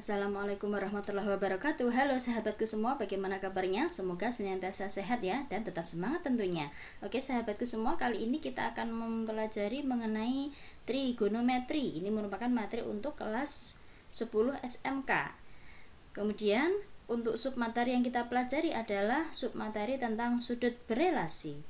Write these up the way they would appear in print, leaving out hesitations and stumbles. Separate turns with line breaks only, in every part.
Assalamualaikum warahmatullahi wabarakatuh. Halo sahabatku semua, bagaimana kabarnya? Semoga senantiasa sehat ya, dan tetap semangat tentunya. Oke sahabatku semua, kali ini kita akan mempelajari mengenai trigonometri. Ini merupakan materi untuk kelas 10 SMK. Kemudian untuk submateri yang kita pelajari adalah submateri tentang sudut berelasi.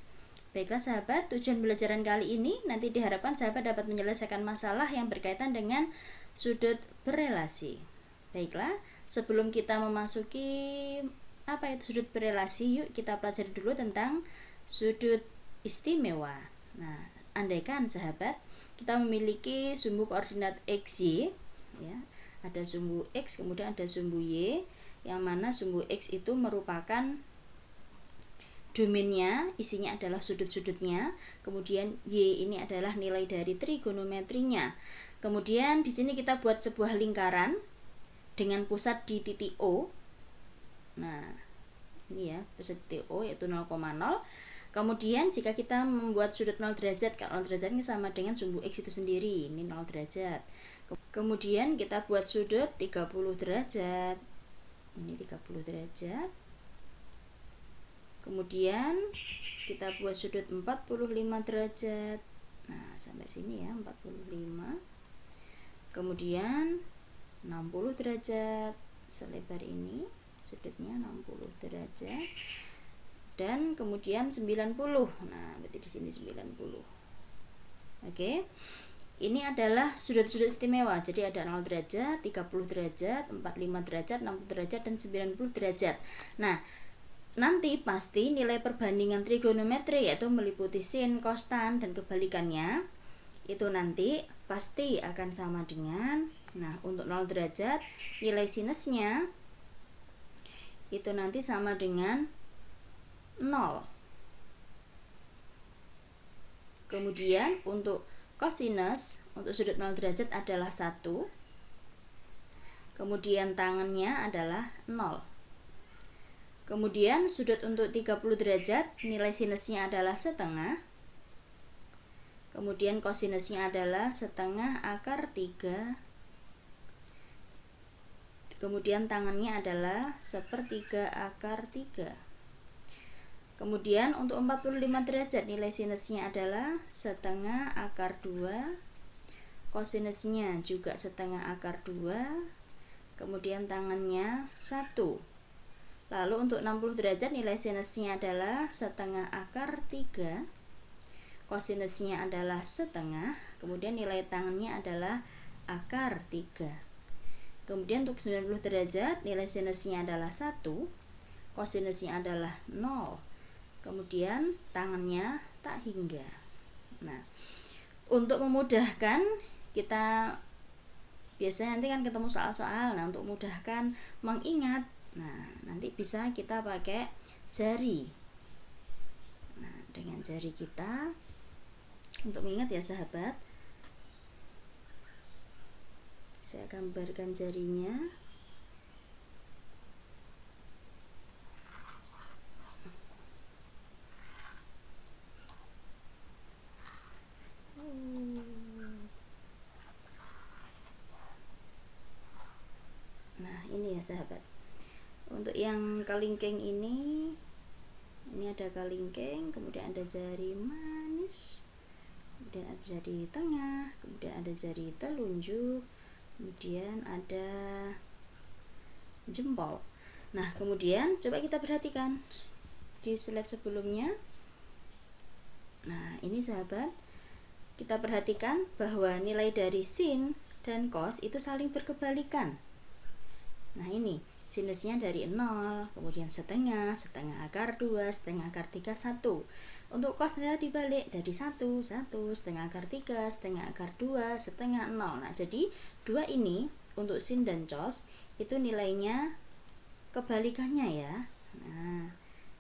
Baiklah sahabat, tujuan pembelajaran kali ini nanti diharapkan sahabat dapat menyelesaikan masalah yang berkaitan dengan sudut berelasi. Baiklah, sebelum kita memasuki apa itu sudut berelasi, yuk kita pelajari dulu tentang sudut istimewa. Nah, andaikan sahabat kita memiliki sumbu koordinat XY, ya, ada sumbu X kemudian ada sumbu Y, yang mana sumbu X itu merupakan domainnya, isinya adalah sudut-sudutnya, kemudian Y ini adalah nilai dari trigonometrinya. Kemudian di sini kita buat sebuah lingkaran dengan pusat di titik O. Nah, ini ya, pusat titik O yaitu 0,0. Kemudian jika kita membuat sudut 0 derajat, kalau 0 derajat ini sama dengan sumbu X itu sendiri, ini 0 derajat. Kemudian kita buat sudut 30 derajat. Ini 30 derajat. Kemudian kita buat sudut 45 derajat. Nah, sampai sini ya, 45. Kemudian 60 derajat, selebar ini sudutnya 60 derajat, dan kemudian 90. Nah, berarti di sini 90. Oke. Ini adalah sudut-sudut istimewa. Jadi ada 0 derajat, 30 derajat, 45 derajat, 60 derajat, dan 90 derajat. Nah, nanti pasti nilai perbandingan trigonometri, yaitu meliputi sin, cos, tan, dan kebalikannya, itu nanti pasti akan sama dengan, nah untuk 0 derajat nilai sinusnya itu nanti sama dengan 0. Kemudian untuk kosinus untuk sudut 0 derajat adalah 1. Kemudian tangannya adalah 0. Kemudian sudut untuk 30 derajat nilai sinusnya adalah setengah. Kemudian kosinusnya adalah setengah akar 3. Kemudian tangannya adalah sepertiga akar 3. Kemudian untuk 45 derajat nilai sinusnya adalah setengah akar 2. Kosinusnya juga setengah akar 2. Kemudian tangannya 1. Lalu untuk 60 derajat nilai sinusnya adalah setengah akar 3. Kosinusnya adalah setengah, kemudian nilai tangannya adalah akar 3. Kemudian untuk 90 derajat nilai sinusnya adalah 1, kosinusnya adalah 0. Kemudian tangannya tak hingga. Nah, untuk memudahkan kita biasanya nanti kan ketemu soal-soal. Nah, untuk memudahkan mengingat, nah nanti bisa kita pakai jari. Nah, dengan jari kita untuk mengingat ya sahabat, saya gambarkan jarinya. Nah, ini ya sahabat. Untuk yang kalingking ini ada kalingking, kemudian ada jari manis, kemudian ada jari tengah, kemudian ada jari telunjuk, kemudian ada jempol. Nah, kemudian coba kita perhatikan di slide sebelumnya. Nah, ini sahabat, kita perhatikan bahwa nilai dari sin dan cos itu saling berkebalikan. Nah, ini sinusnya dari 0, kemudian setengah, setengah akar 2, setengah akar 3, 1. Untuk cosnya dibalik dari 1, 1, setengah akar 3, setengah akar 2, setengah 0. Nah, jadi dua ini untuk sin dan cos itu nilainya kebalikannya ya. Nah,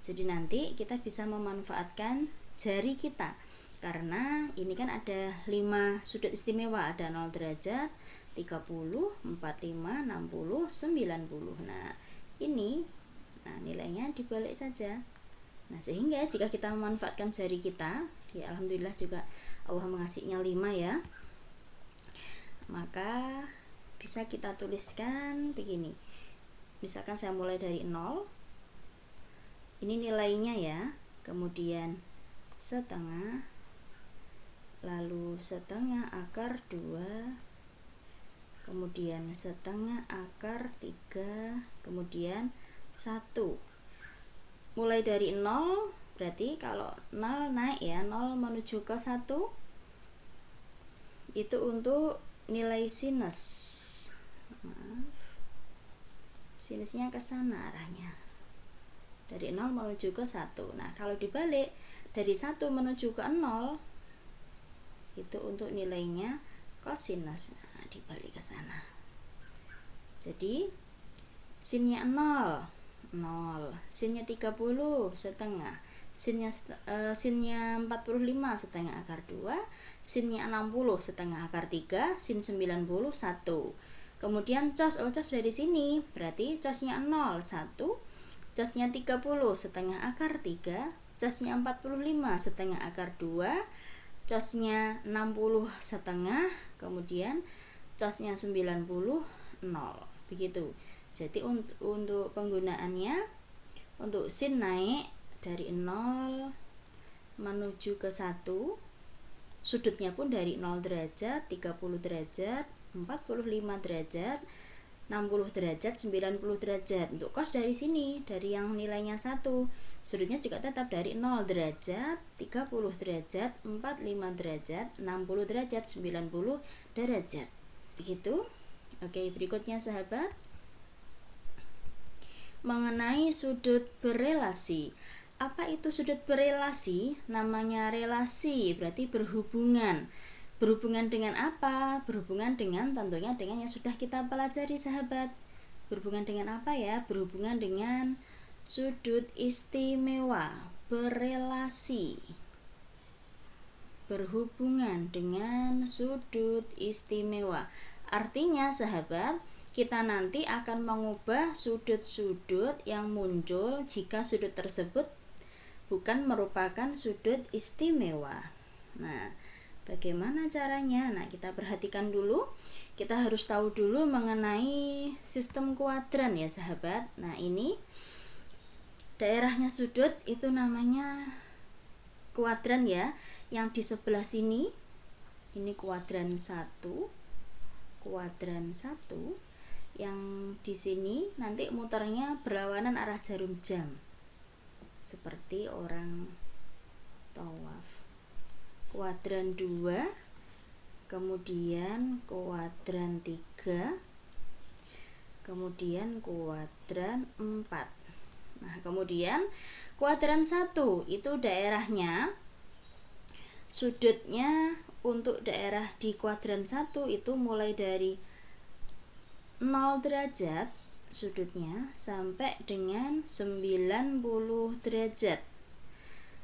jadi nanti kita bisa memanfaatkan jari kita. Karena ini kan ada 5 sudut istimewa, ada 0 derajat, 30, 45, 60, 90. Nah, ini nilainya dibalik saja. Nah, sehingga jika kita memanfaatkan jari kita, ya alhamdulillah juga Allah mengasihnya 5 ya. Maka bisa kita tuliskan begini. Misalkan saya mulai dari 0, ini nilainya ya, kemudian setengah, lalu setengah akar 2, kemudian setengah akar 3, kemudian 1. Mulai dari 0, berarti kalau 0 naik ya, 0 menuju ke 1 itu untuk nilai sinus. Maaf, sinusnya ke sana arahnya, dari 0 menuju ke 1. Nah, kalau dibalik dari 1 menuju ke 0 itu untuk nilainya kosinus. Nah, dibalik ke sana. Jadi sinnya 0, sinnya 30 setengah, sinnya 45 setengah akar 2, sinnya 60 setengah akar 3, sin 90 1. Kemudian cos dari sini, berarti cosnya 0 1, cosnya 30 setengah akar 3, cosnya 45 setengah akar 2, cosnya 60 setengah, kemudian cosnya 90 0. Begitu. Jadi untuk penggunaannya, untuk sin naik dari 0 menuju ke 1, sudutnya pun dari 0 derajat, 30 derajat, 45 derajat, 60 derajat, 90 derajat. Untuk cos dari sini, dari yang nilainya 1, sudutnya juga tetap dari 0 derajat, 30 derajat, 45 derajat, 60 derajat, 90 derajat. Begitu. Oke, berikutnya sahabat, mengenai sudut berelasi. Apa itu sudut berelasi? Namanya relasi, berarti berhubungan. Berhubungan dengan apa? Berhubungan dengan, tentunya dengan yang sudah kita pelajari sahabat. Berhubungan dengan apa ya? Berhubungan dengan sudut istimewa. Berelasi, berhubungan dengan sudut istimewa. Artinya sahabat, kita nanti akan mengubah sudut-sudut yang muncul jika sudut tersebut bukan merupakan sudut istimewa. Nah, bagaimana caranya? Nah, kita perhatikan dulu. Kita harus tahu dulu mengenai sistem kuadran ya sahabat. Nah, ini daerahnya sudut itu namanya kuadran ya. Yang di sebelah sini, ini kuadran 1. Kuadran 1, yang di sini nanti muternya berlawanan arah jarum jam, seperti orang tawaf. Kuadran 2, kemudian kuadran 3, kemudian kuadran 4. Nah, kemudian kuadran 1 itu daerahnya, sudutnya untuk daerah di kuadran 1 itu mulai dari 0 derajat sudutnya sampai dengan 90 derajat.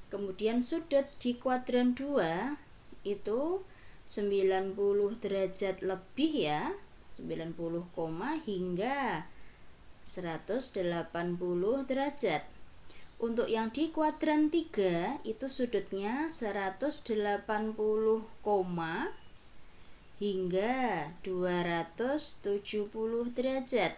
Kemudian sudut di kuadran 2 itu 90 derajat lebih ya, 90, hingga 180 derajat. Untuk yang di kuadran 3 itu sudutnya 180, hingga 270 derajat.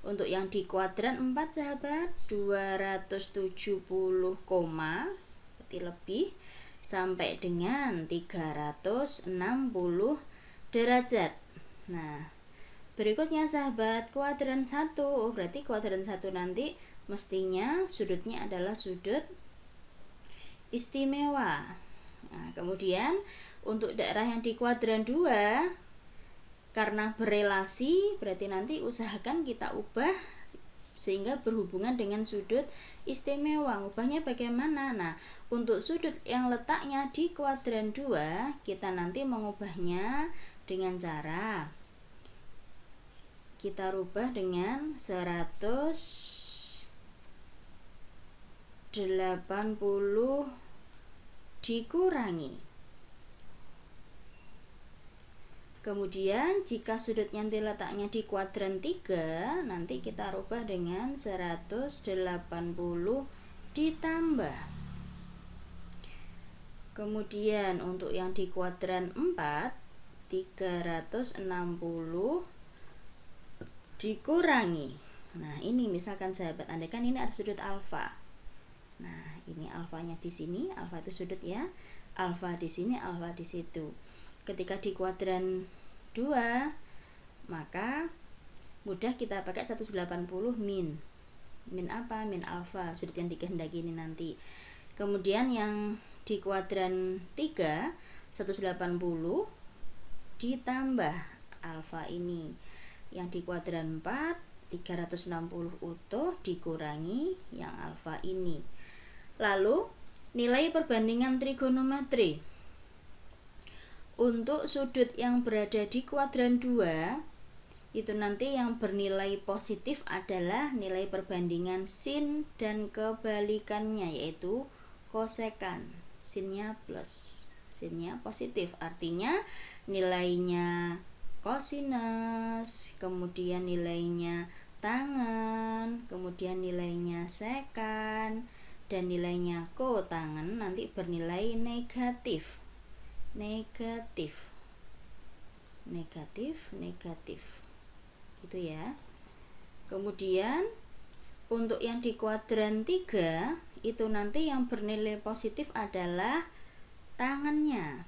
Untuk yang di kuadran 4 sahabat, 270, berarti lebih, sampai dengan 360 derajat. Nah, berikutnya sahabat, kuadran 1, berarti kuadran 1 nanti mestinya sudutnya adalah sudut istimewa. Nah, kemudian untuk daerah yang di kuadran 2, karena berelasi, berarti nanti usahakan kita ubah sehingga berhubungan dengan sudut istimewa. Ubahnya bagaimana? Nah, untuk sudut yang letaknya di kuadran 2, kita nanti mengubahnya dengan cara kita rubah dengan 180 dikurangi. Kemudian jika sudutnya letaknya di kuadran 3, nanti kita rubah dengan 180 ditambah. Kemudian untuk yang di kuadran 4, 360 dikurangi. Nah, ini misalkan sahabat, andaikan ini ada sudut alfa. Nah, ini alfanya di sini, alfa itu sudut ya. Alfa di sini, alfa di situ. Ketika di kuadran 2, maka mudah kita pakai 180 min. Min apa? Min alfa, sudut yang dikehendaki ini nanti. Kemudian yang di kuadran 3, 180 ditambah alfa ini. Yang di kuadran 4, 360 utuh dikurangi yang alfa ini. Lalu nilai perbandingan trigonometri untuk sudut yang berada di kuadran 2 itu nanti yang bernilai positif adalah nilai perbandingan sin dan kebalikannya, yaitu kosekan. Sinnya plus, sinnya positif, artinya nilainya kosinus, kemudian nilainya tangen, kemudian nilainya sekan, dan nilainya kotangen nanti bernilai negatif. Negatif, negatif, negatif. Gitu ya. Kemudian untuk yang di kuadran 3 itu nanti yang bernilai positif adalah tangannya.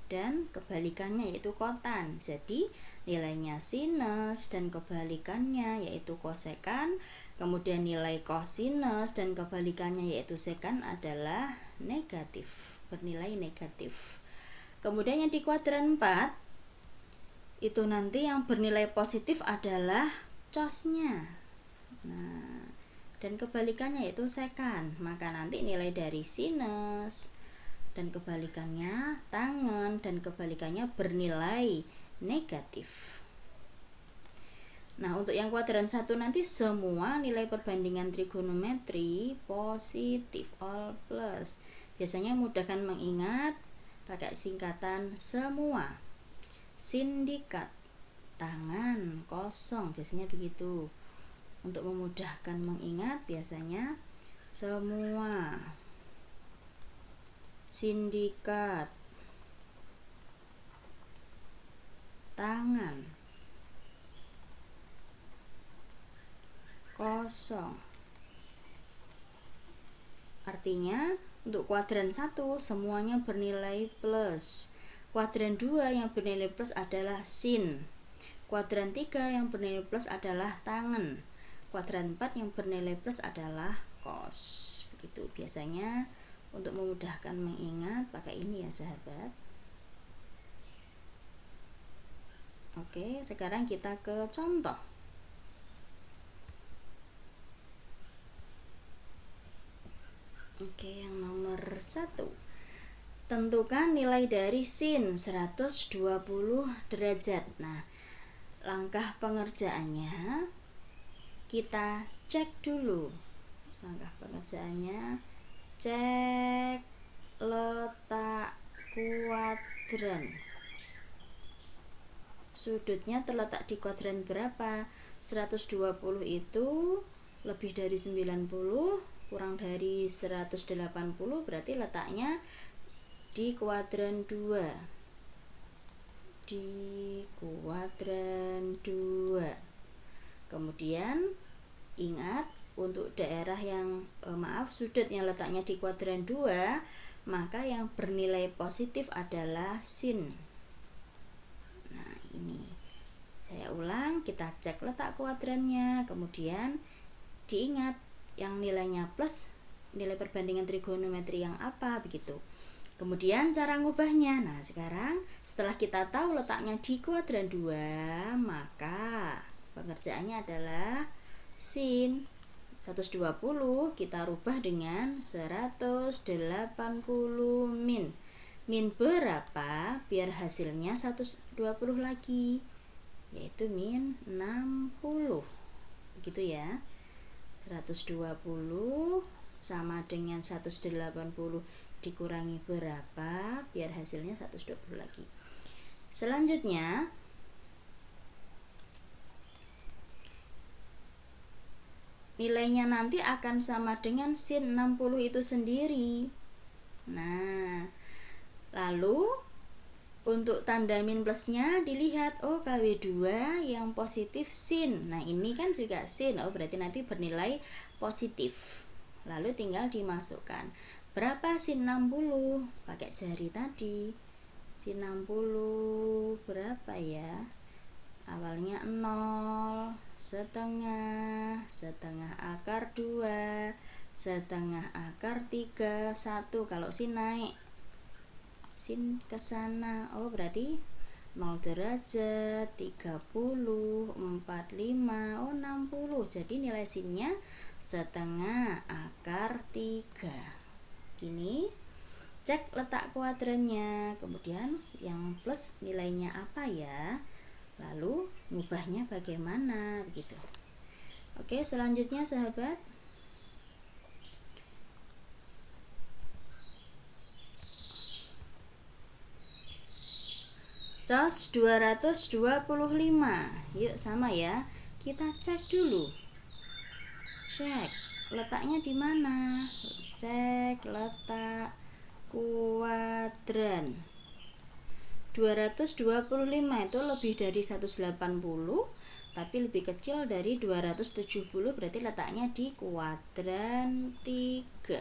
Dan kebalikannya yaitu kotan. Jadi nilainya sinus dan kebalikannya yaitu kosekan. Kemudian nilai kosinus dan kebalikannya yaitu sekan adalah negatif, bernilai negatif. Kemudian yang di kuadran 4 itu nanti yang bernilai positif adalah cosnya. Nah, dan kebalikannya yaitu sekan. Maka nanti nilai dari sinus dan kebalikannya tangen dan kebalikannya bernilai negatif. Nah, untuk yang kuadran 1 nanti semua nilai perbandingan trigonometri positif, all plus. Biasanya mudahkan mengingat pakai singkatan semua. Sindikat, tangan kosong, biasanya begitu. Untuk memudahkan mengingat biasanya semua. Sindikat, tangan kosong. Artinya untuk kuadran 1 semuanya bernilai plus. Kuadran 2 yang bernilai plus adalah sin. Kuadran 3 yang bernilai plus adalah tangen. Kuadran 4 yang bernilai plus adalah cos. Begitu biasanya untuk memudahkan mengingat pakai ini ya sahabat. Oke, sekarang kita ke contoh. Oke, yang nomor 1. Tentukan nilai dari sin 120 derajat. Nah, langkah pengerjaannya kita cek dulu. Langkah pengerjaannya cek letak kuadran. Sudutnya terletak di kuadran berapa? 120 itu lebih dari 90 kurang dari 180 berarti letaknya di kuadran 2. Di kuadran 2. Kemudian ingat untuk daerah yang sudut yang letaknya di kuadran 2, maka yang bernilai positif adalah sin. Nah, ini saya ulang, kita cek letak kuadrannya, kemudian diingat yang nilainya plus nilai perbandingan trigonometri yang apa begitu. Kemudian cara ngubahnya. Nah, sekarang setelah kita tahu letaknya di kuadran 2, maka pengerjaannya adalah sin 120 kita rubah dengan 180 min. Min berapa biar hasilnya 120 lagi? Yaitu min 60. Begitu ya. 120 sama dengan 180 dikurangi berapa biar hasilnya 120 lagi. Selanjutnya nilainya nanti akan sama dengan sin 60 itu sendiri. Nah, lalu Untuk tanda min plusnya dilihat, oh KW2 yang positif sin. Nah ini kan juga sin, oh berarti nanti bernilai positif. Lalu tinggal dimasukkan. Berapa sin 60? Pakai jari tadi. Sin 60 berapa ya? Awalnya 0, setengah akar 2, setengah akar 3, 1. Kalau sin naik, sin ke sana, oh berarti 0 derajat, 30, 45, oh 60. Jadi nilai sinnya setengah akar 3. Gini, cek letak kuadrannya, kemudian yang plus nilainya apa ya, lalu ngubahnya bagaimana, begitu. Oke, selanjutnya sahabat, cos 225. Yuk sama ya. Kita cek dulu. Cek letaknya di mana? Cek letak kuadran. 225 itu lebih dari 180, tapi lebih kecil dari 270, berarti letaknya di kuadran 3.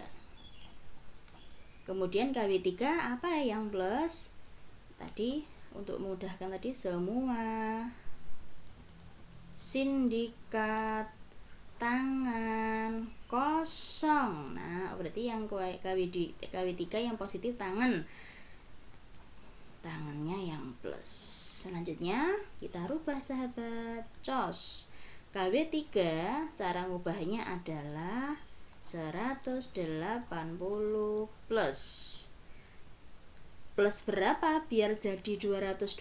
Kemudian KW3 apa yang plus? Tadi untuk memudahkan tadi semua sindikat tangan kosong. Nah berarti yang KW3 yang positif tangannya yang plus. Selanjutnya kita rubah sahabat, cos KW3 cara ngubahnya adalah 180 plus berapa biar jadi 225?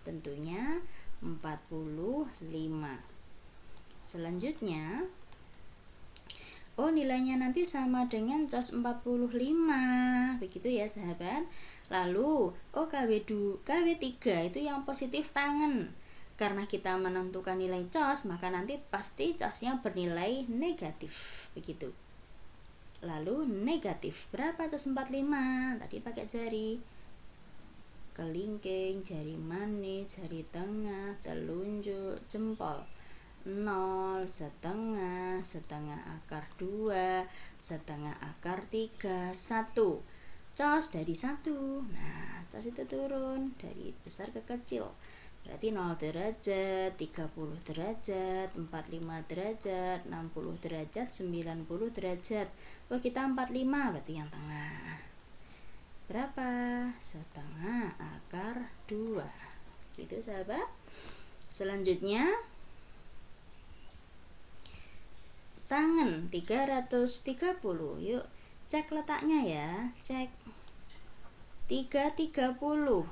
Tentunya 45. Selanjutnya, oh nilainya nanti sama dengan cos 45, begitu ya sahabat. Lalu, oh KW3 itu yang positif tangan. Karena kita menentukan nilai cos, maka nanti pasti cosnya bernilai negatif, begitu. Lalu negatif berapa cos 45? Tadi pakai jari kelingking, jari manis, jari tengah, telunjuk, jempol. 0, setengah akar 2, setengah akar 3, 1. Cos dari 1. Nah, cos itu turun dari besar ke kecil. Berarti 0 derajat, 30 derajat, 45 derajat, 60 derajat, 90 derajat. Oh kita 45, berarti yang tengah. Berapa? Setengah akar 2. Gitu sahabat. Selanjutnya, tangan 330. Yuk cek letaknya ya. Cek 330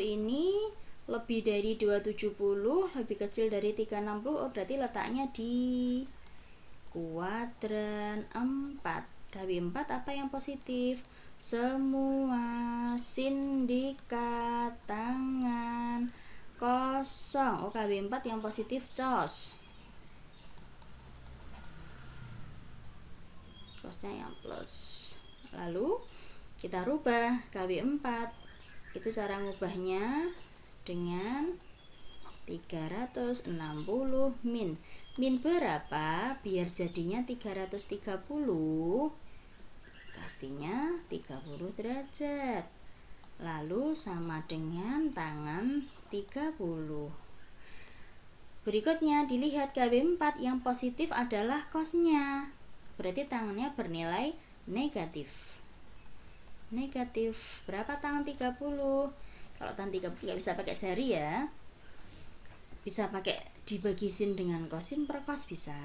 ini lebih dari 270, lebih kecil dari 360, oh berarti letaknya di kuadran 4. KW4 apa yang positif? Semua sindikat tangan kosong. Oh KW4 yang positif cos. Cosnya yang plus. Lalu kita rubah KW4. Itu cara ngubahnya dengan 360 min. Min berapa biar jadinya 330? Pastinya 30 derajat. Lalu sama dengan tangan 30. Berikutnya dilihat KW4 yang positif adalah cosnya. Berarti tangannya bernilai negatif. Negatif berapa tangan 30? Kalau tangan 30 nggak bisa pakai jari ya, bisa pakai dibagi sin dengan kosin per kos bisa,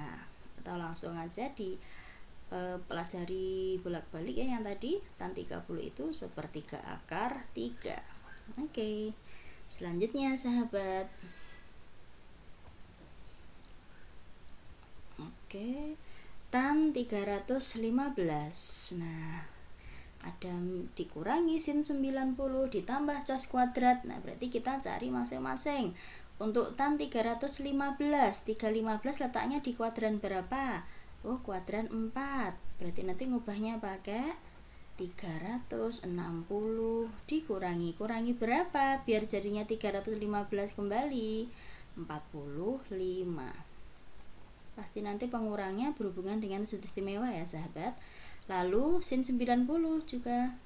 atau langsung aja di pelajari bolak-balik ya yang tadi. Tan 30 itu sepertiga akar 3. Oke, selanjutnya sahabat. Oke, tan 315. Nah, ada dikurangi sin 90 ditambah cos kuadrat. Nah berarti kita cari masing-masing. Untuk tan 315 letaknya di kuadran berapa? Oh kuadran 4. Berarti nanti ngubahnya pakai 360 dikurangi berapa biar jadinya 315 kembali? 45. Pasti nanti pengurangnya berhubungan dengan sudut istimewa ya sahabat. Lalu sin 90 juga.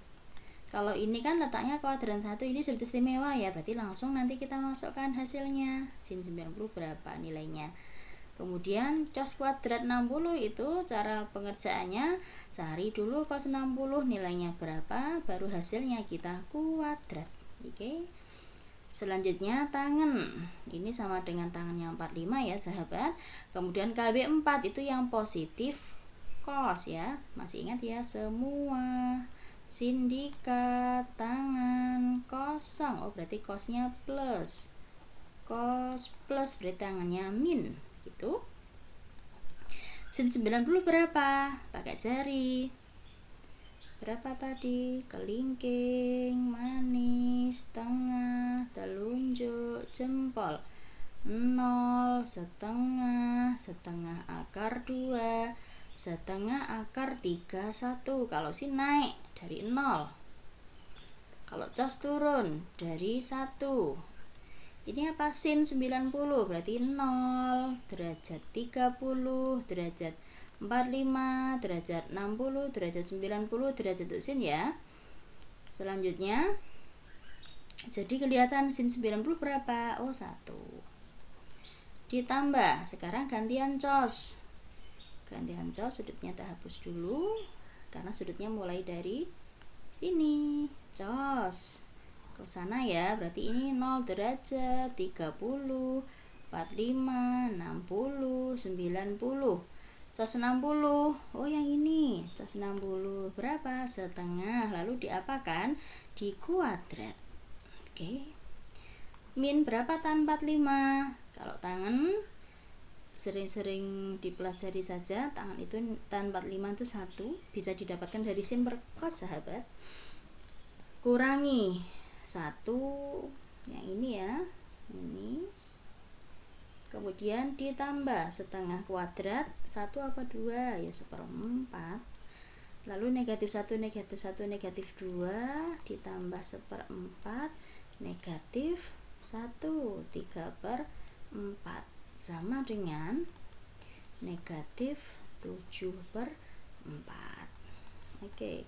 Kalau ini kan letaknya kuadran 1, ini sudut istimewa ya, berarti langsung nanti kita masukkan hasilnya. Sin 90 berapa nilainya? Kemudian cos kuadrat 60 itu cara pengerjaannya, cari dulu cos 60 nilainya berapa, baru hasilnya kita kuadrat. Oke. Selanjutnya tangen. Ini sama dengan tangan yang 45 ya sahabat. Kemudian KB 4 itu yang positif cos ya. Masih ingat ya, semua sindikat tangan kosong. Oh, berarti cosnya plus. Cos plus berarti tangannya min. Gitu. Sin 90 berapa? Pakai jari. Berapa tadi? Kelingking, manis, tengah, telunjuk, jempol. 0, setengah, setengah akar 2, setengah akar 3, 1. Kalau sin naik dari 0. Kalau cos turun dari 1. Ini apa? Sin 90 berarti 0, derajat 30, derajat 45, derajat 60, derajat 90, derajat untuk sin ya. Selanjutnya, jadi kelihatan sin 90 berapa? Oh, 1. Ditambah, sekarang gantian cos. Gantian cos, sudutnya kita hapus dulu, karena sudutnya mulai dari sini. Cos ke sana ya, berarti ini 0 derajat, 30, 45, 60, 90. Cos 60, oh yang ini, cos 60 berapa? Setengah, lalu diapakan? Dikuadrat. Oke. Min berapa tan 45? Kalau tangan sering-sering dipelajari saja, tangan itu tan 45 itu 1, bisa didapatkan dari sin per cos sahabat. Kurangi 1 yang ini ya, ini, kemudian ditambah setengah kuadrat 1 apa 2 ya, 1/4, lalu negatif 1 negatif 1 negatif 2 ditambah 1/4 negatif 1 3/4 sama dengan negatif 7/4. Oke.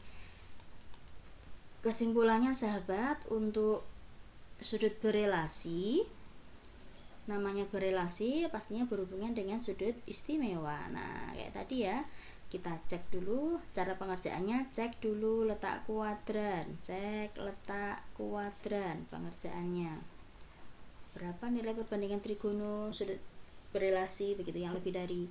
Kesimpulannya sahabat, untuk sudut berelasi, namanya berelasi pastinya berhubungan dengan sudut istimewa. Nah, kayak tadi ya, kita cek dulu cara pengerjaannya, cek dulu letak kuadran, cek letak kuadran pengerjaannya. Berapa nilai perbandingan trigono sudut berelasi begitu yang lebih dari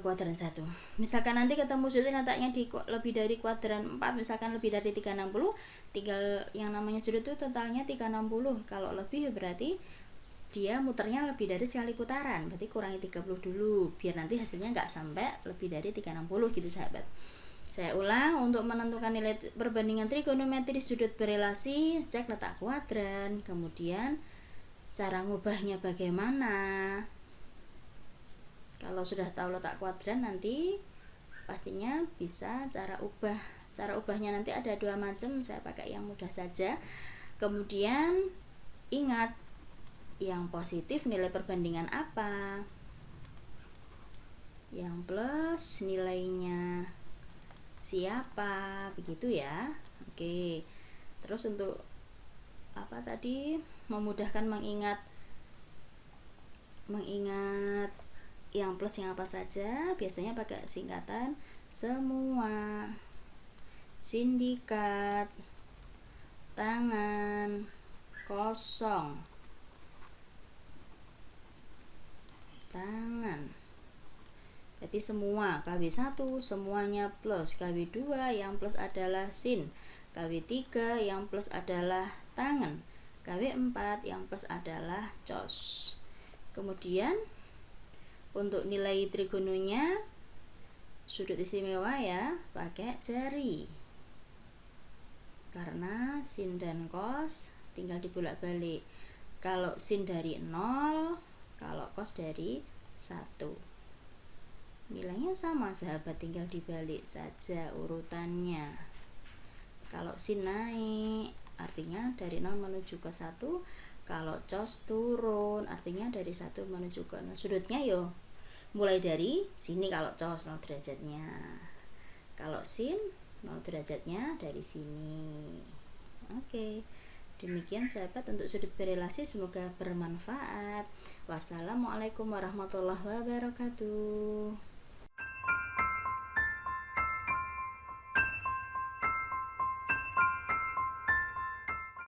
kuadran 1. Misalkan nanti ketemu sudut letaknya di lebih dari kuadran 4, misalkan lebih dari 360, tinggal yang namanya sudut itu totalnya 360. Kalau lebih berarti dia muternya lebih dari sekali putaran, berarti kurangi 30 dulu biar nanti hasilnya nggak sampai lebih dari 360 gitu sahabat. Saya ulang, untuk menentukan nilai perbandingan trigonometris sudut berelasi, cek letak kuadran, kemudian cara ngubahnya bagaimana. Kalau sudah tahu letak kuadran, nanti pastinya bisa cara ubah. Cara ubahnya nanti ada 2 macam, saya pakai yang mudah saja. Kemudian ingat, yang positif nilai perbandingan apa, yang plus nilainya siapa, begitu ya. Oke. Terus untuk apa tadi, memudahkan mengingat yang plus yang apa saja, biasanya pakai singkatan semua sindikat tangan kosong tangan. Jadi semua, KB1 semuanya plus, KB2 yang plus adalah sin, KB3 yang plus adalah tangan, KB4 yang plus adalah cos. Kemudian untuk nilai trigononya sudut istimewa ya, pakai jari. Karena sin dan cos tinggal dibolak-balik. Kalau sin dari 0, kalau cos dari 1. Nilainya sama sahabat, tinggal dibalik saja urutannya. Kalau sin naik artinya dari 0 menuju ke 1, kalau cos turun artinya dari 1 menuju ke 0. Sudutnya yo mulai dari sini kalau cos 0 derajatnya, kalau sin 0 derajatnya dari sini. Oke, demikian sahabat untuk sudut berelasi, semoga bermanfaat. Wassalamualaikum warahmatullahi wabarakatuh.